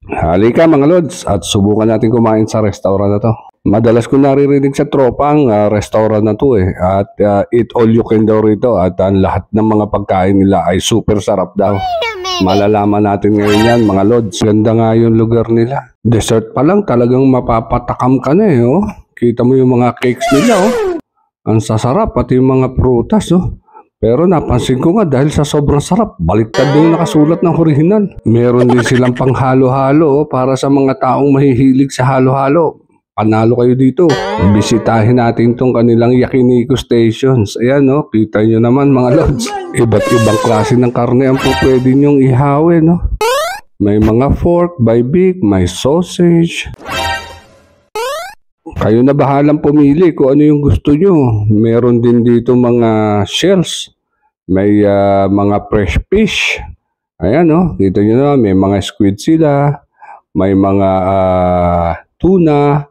Halika mga lods at subukan natin kumain sa restaurant na to. Madalas ko naririnig sa tropa ang restaurant na to at eat all you can daw rito at ang lahat ng mga pagkain nila ay super sarap daw. Malalaman natin ngayon yan mga lods. Ganda nga yung lugar nila. Dessert pa lang talagang mapapatakam ka na oh. Kita mo yung mga cakes nila oh. Ang sasarap pati yung mga prutas oh. Pero napansin ko nga dahil sa sobrang sarap, baliktad din yung nakasulat ng orihinal. Meron din silang panghalo-halo para sa mga taong mahihilig sa halo-halo. Panalo kayo dito. Bisitahin natin tong kanilang Yakiniku stations. Ayan no, kita nyo naman mga lods. Iba't ibang klase ng karne ang po pwede nyong ihawin no. May mga fork by Big, may sausage. Kayo na bahalang pumili kung ano yung gusto nyo. Meron din dito mga shells. May mga fresh fish. Ayan, no? Kita nyo na, may mga squid sila. May mga tuna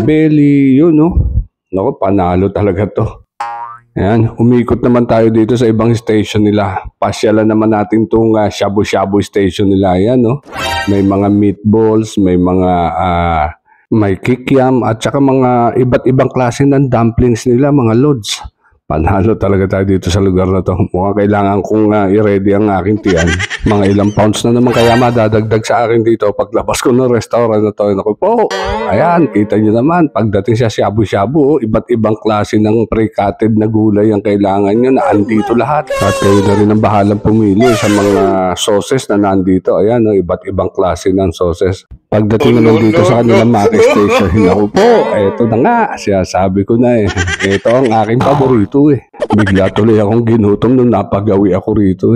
belly. Yun, no? Naku, panalo talaga to. Ayan, umikot naman tayo dito sa ibang station nila. Pasyalan naman natin itong shabu-shabu station nila. Ayan, no? May mga meatballs, may mga may kikiam at saka mga iba't ibang klase ng dumplings nila mga lods. Panalo talaga tayo dito sa lugar na to. Mukhang kailangan kong i-ready ang aking tiyan. Mga ilang pounds na naman kaya madadagdag sa akin dito paglabas ko ng restaurant na to. Naku po, ayan, kita nyo naman. Pagdating sa shabu-shabu, iba't ibang klase ng pre-cutted na gulay ang kailangan nyo na andito lahat. At kayo na rin ang bahalang pumili sa mga sauces na nandito. Ayan, no, iba't ibang klase ng sauces. Pagdating naman dito sa kanilang Maki Station, ako po, eto na nga, sabi ko na ito ang aking paborito Bigla tuloy akong ginutom nung napagawi ako rito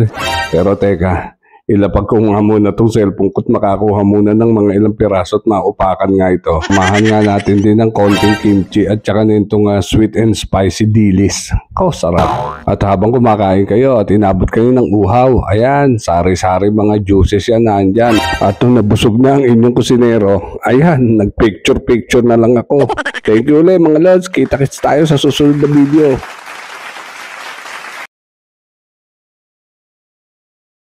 Pero teka, ilapag ko nga muna itong cellphone ko at makakuha muna ng mga ilang piraso at maupakan nga ito. Mahan nga natin din ng konting kimchi at saka nitong sweet and spicy dilis. Sarap. At habang kumakain kayo at inabot kayo ng uhaw, ayan, sari-sari mga juices yan nandyan. At nung nabusog na ang inyong kusinero, ayan, nagpicture-picture na lang ako. Thank you ulit mga lods, kita-kits tayo sa susunod na video.